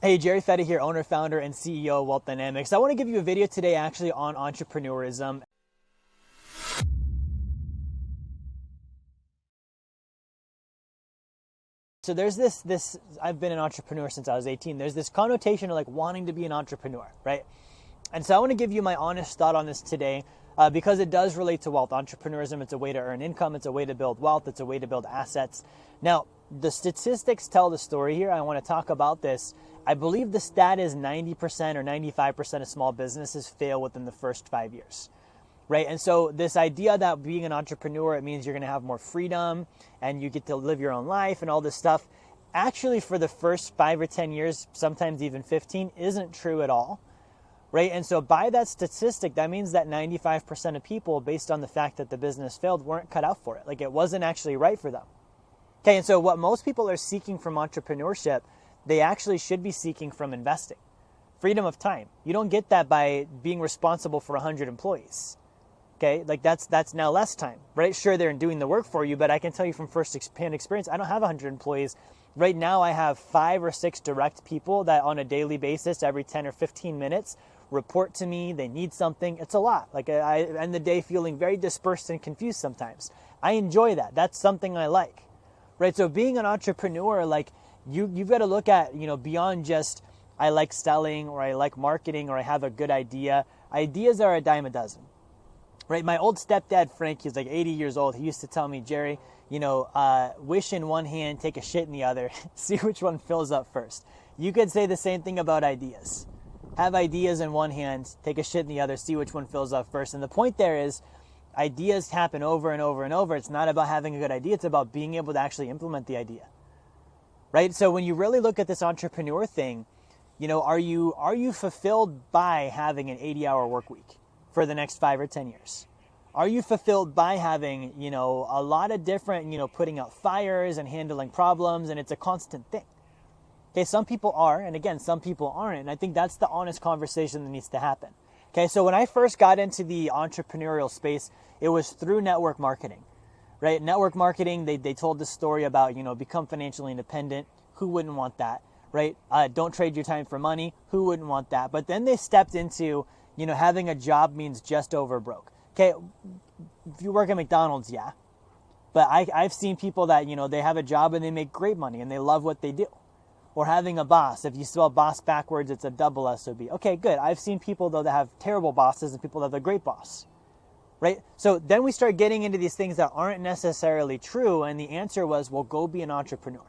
Hey, Jerry Fetta here, owner, founder, and CEO of Wealth Dynamics. I want to give you a video today actually on entrepreneurism. So there's this, I've been an entrepreneur since I was 18. There's this connotation of like wanting to be an entrepreneur, right? And so I want to give you my honest thought on this today because it does relate to wealth. Entrepreneurism, it's a way to earn income. It's a way to build wealth. It's a way to build assets. Now, the statistics tell the story here. I want to talk about this. I believe the stat is 90% or 95% of small businesses fail within the first 5 years. Right. And so this idea that being an entrepreneur, it means you're going to have more freedom and you get to live your own life and all this stuff. Actually, for the first 5 or 10 years, sometimes even 15, isn't true at all. Right. And so by that statistic, that means that 95% of people, based on the fact that the business failed, weren't cut out for it. Like it wasn't actually right for them. Okay. And so what most people are seeking from entrepreneurship, they actually should be seeking from investing. Freedom of time. You don't get that by being responsible for 100 employees. Okay, like that's now less time, right? Sure, they're doing the work for you, but I can tell you from first-hand experience, I don't have 100 employees. Right now, I have 5 or 6 direct people that on a daily basis, every 10 or 15 minutes, report to me. They need something. It's a lot. Like I end the day feeling very dispersed and confused sometimes. I enjoy that. That's something I like, right? So being an entrepreneur, like you've got to look at, beyond just I like selling or I like marketing or I have a good idea. Ideas are a dime a dozen. Right, my old stepdad, Frank, he's like 80 years old. He used to tell me, Jerry, wish in one hand, take a shit in the other, see which one fills up first. You could say the same thing about ideas. Have ideas in one hand, take a shit in the other, see which one fills up first. And the point there is ideas happen over and over and over. It's not about having a good idea. It's about being able to actually implement the idea. Right? So when you really look at this entrepreneur thing, are you fulfilled by having an 80-hour work week for the next 5 or 10 years? Are you fulfilled by having, a lot of different, putting out fires and handling problems, and it's a constant thing? Okay, some people are, and again, some people aren't, and I think that's the honest conversation that needs to happen. Okay, so when I first got into the entrepreneurial space, it was through network marketing, right? Network marketing, they told the story about, become financially independent. Who wouldn't want that, right? Don't trade your time for money. Who wouldn't want that? But then they stepped into having a job means just over broke. Okay, if you work at McDonald's, yeah. But I've seen people that, they have a job and they make great money and they love what they do. Or having a boss. If you spell boss backwards, it's a double SOB. Okay, good. I've seen people, though, that have terrible bosses and people that have a great boss. Right? So then we start getting into these things that aren't necessarily true. And the answer was, well, go be an entrepreneur.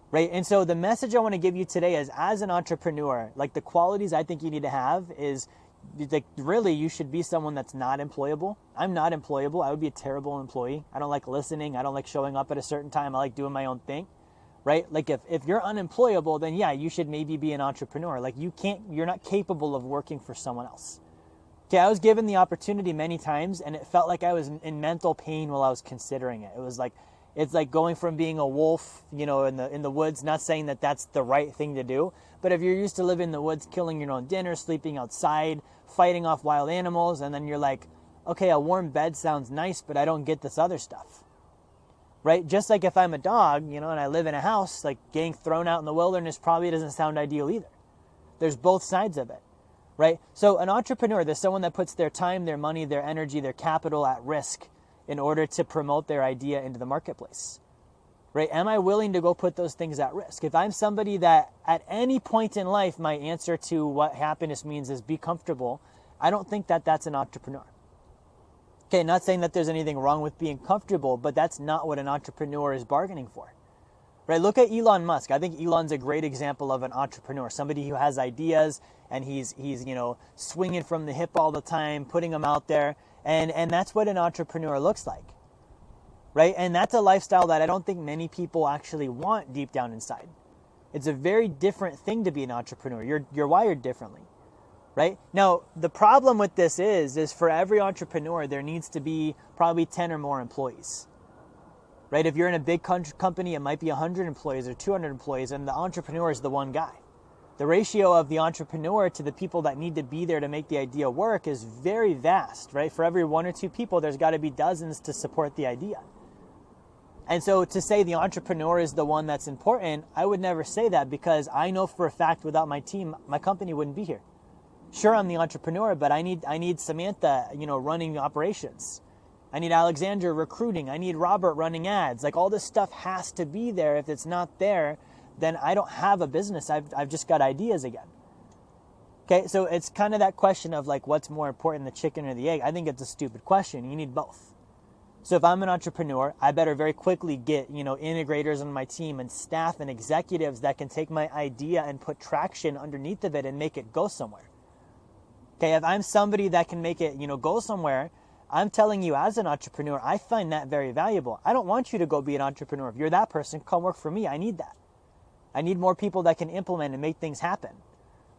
Right? And so the message I want to give you today is, as an entrepreneur, like the qualities I think you need to have is, like, really, you should be someone that's not employable. I'm not employable. I would be a terrible employee. I don't like listening. I don't like showing up at a certain time. I like doing my own thing, right? Like if you're unemployable, then yeah, you should maybe be an entrepreneur. Like you're not capable of working for someone else. Okay, I was given the opportunity many times and it felt like I was in mental pain while I was considering it. It's like going from being a wolf, in the woods, not saying that that's the right thing to do. But if you're used to living in the woods, killing your own dinner, sleeping outside, fighting off wild animals, and then you're like, okay, a warm bed sounds nice, but I don't get this other stuff. Right? Just like if I'm a dog, and I live in a house, like getting thrown out in the wilderness probably doesn't sound ideal either. There's both sides of it. Right? So an entrepreneur, there's someone that puts their time, their money, their energy, their capital at risk in order to promote their idea into the marketplace. Right? Am I willing to go put those things at risk? If I'm somebody that at any point in life, my answer to what happiness means is be comfortable, I don't think that that's an entrepreneur. Okay, not saying that there's anything wrong with being comfortable, but that's not what an entrepreneur is bargaining for. Right? Look at Elon Musk. I think Elon's a great example of an entrepreneur, somebody who has ideas and he's swinging from the hip all the time, putting them out there, and that's what an entrepreneur looks like. Right? And that's a lifestyle that I don't think many people actually want deep down inside. It's a very different thing to be an entrepreneur. You're wired differently. Right? Now, the problem with this is for every entrepreneur, there needs to be probably 10 or more employees. Right? If you're in a big company, it might be 100 employees or 200 employees, and the entrepreneur is the one guy. The ratio of the entrepreneur to the people that need to be there to make the idea work is very vast, right? For every 1 or 2 people, there's got to be dozens to support the idea. And so to say the entrepreneur is the one that's important, I would never say that, because I know for a fact without my team, my company wouldn't be here. Sure, I'm the entrepreneur, but I need Samantha, running operations. I need Alexandra recruiting. I need Robert running ads. Like, all this stuff has to be there. If it's not there, then I don't have a business. I've just got ideas again. Okay, so it's kind of that question of like, what's more important, the chicken or the egg? I think it's a stupid question. You need both. So if I'm an entrepreneur, I better very quickly get, integrators on my team and staff and executives that can take my idea and put traction underneath of it and make it go somewhere. Okay, if I'm somebody that can make it, go somewhere, I'm telling you as an entrepreneur, I find that very valuable. I don't want you to go be an entrepreneur. If you're that person, come work for me. I need that. I need more people that can implement and make things happen.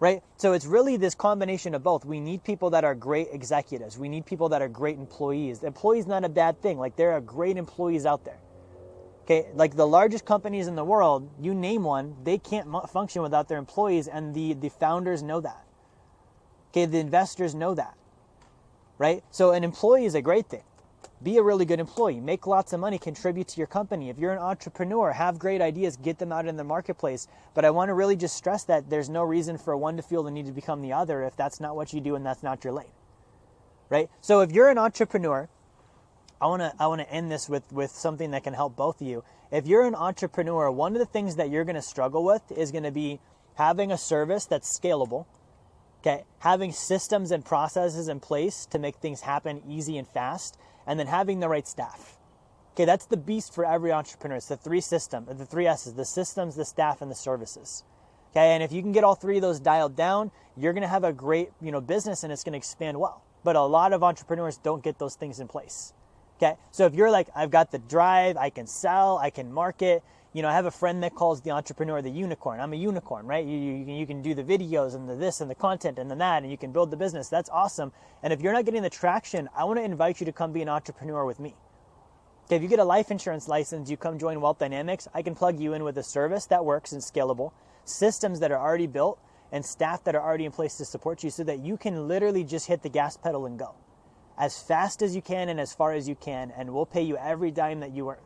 Right? So it's really this combination of both. We need people that are great executives. We need people that are great employees. Employees not a bad thing. Like, there are great employees out there. Okay, like the largest companies in the world, you name one, they can't function without their employees, and the founders know that. Okay, the investors know that. Right? So an employee is a great thing. Be a really good employee. Make lots of money. Contribute to your company. If you're an entrepreneur, have great ideas. Get them out in the marketplace. But I want to really just stress that there's no reason for one to feel the need to become the other if that's not what you do and that's not your lane. Right? So if you're an entrepreneur, I want to end this with something that can help both of you. If you're an entrepreneur, one of the things that you're going to struggle with is going to be having a service that's scalable. Okay, having systems and processes in place to make things happen easy and fast, and then having the right staff. Okay, that's the beast for every entrepreneur. It's the three S's, the systems, the staff, and the services. Okay, and if you can get all three of those dialed down, you're going to have a great, business, and it's going to expand well. But a lot of entrepreneurs don't get those things in place. Okay, so if you're like, I've got the drive, I can sell, I can market. I have a friend that calls the entrepreneur the unicorn. I'm a unicorn, right? You can do the videos and the this and the content and the that, and you can build the business. That's awesome. And if you're not getting the traction, I want to invite you to come be an entrepreneur with me. Okay, if you get a life insurance license, you come join Wealth Dynamics, I can plug you in with a service that works and scalable, systems that are already built, and staff that are already in place to support you so that you can literally just hit the gas pedal and go as fast as you can and as far as you can, and we'll pay you every dime that you earn.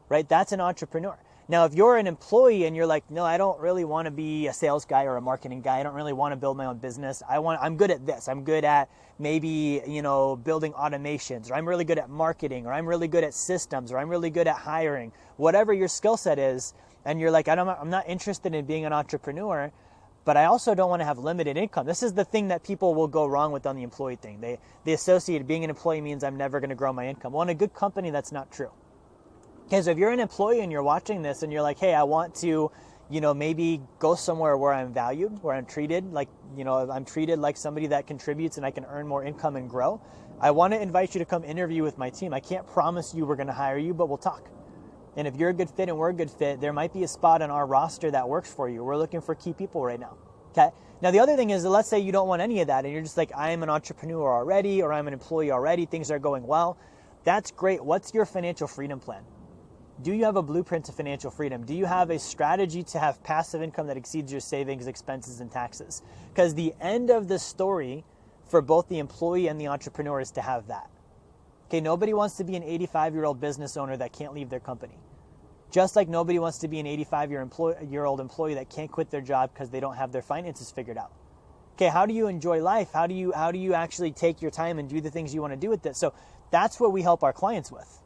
Right? That's an entrepreneur. Now, if you're an employee and you're like, no, I don't really want to be a sales guy or a marketing guy. I don't really want to build my own business. I'm good at this. I'm good at maybe, building automations, or I'm really good at marketing, or I'm really good at systems, or I'm really good at hiring, whatever your skill set is. And you're like, I'm not interested in being an entrepreneur, but I also don't want to have limited income. This is the thing that people will go wrong with on the employee thing. They associate being an employee means I'm never going to grow my income. Well, in a good company, that's not true. Okay, so if you're an employee and you're watching this and you're like, hey, I want to, maybe go somewhere where I'm valued, where I'm treated like, I'm treated like somebody that contributes and I can earn more income and grow, I want to invite you to come interview with my team. I can't promise you we're going to hire you, but we'll talk. And if you're a good fit and we're a good fit, there might be a spot on our roster that works for you. We're looking for key people right now. Okay. Now, the other thing is, let's say you don't want any of that and you're just like, I am an entrepreneur already, or I'm an employee already. Things are going well. That's great. What's your financial freedom plan? Do you have a blueprint to financial freedom? Do you have a strategy to have passive income that exceeds your savings, expenses, and taxes? Because the end of the story for both the employee and the entrepreneur is to have that. Okay, nobody wants to be an 85-year-old business owner that can't leave their company. Just like nobody wants to be an 85-year-old employee that can't quit their job because they don't have their finances figured out. Okay, how do you enjoy life? How do you actually take your time and do the things you want to do with it? So that's what we help our clients with.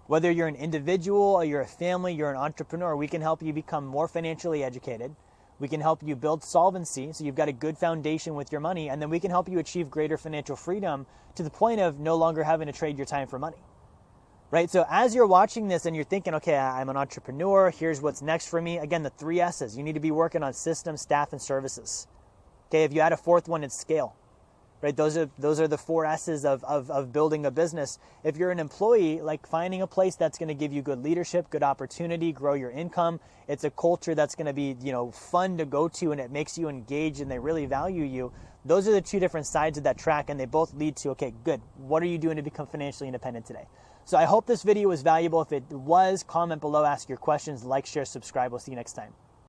Whether you're an individual or you're a family, you're an entrepreneur, we can help you become more financially educated. We can help you build solvency so you've got a good foundation with your money, and then we can help you achieve greater financial freedom to the point of no longer having to trade your time for money. Right? So as you're watching this and you're thinking, okay, I'm an entrepreneur, here's what's next for me. Again, the 3 S's. You need to be working on systems, staff, and services. Okay, if you add a 4th one, it's scale. Right? Those are the 4 S's of building a business. If you're an employee, like finding a place that's going to give you good leadership, good opportunity, grow your income. It's a culture that's going to be, fun to go to, and it makes you engaged and they really value you. Those are the 2 different sides of that track, and they both lead to, okay, good. What are you doing to become financially independent today? So I hope this video was valuable. If it was, comment below, ask your questions, like, share, subscribe. We'll see you next time.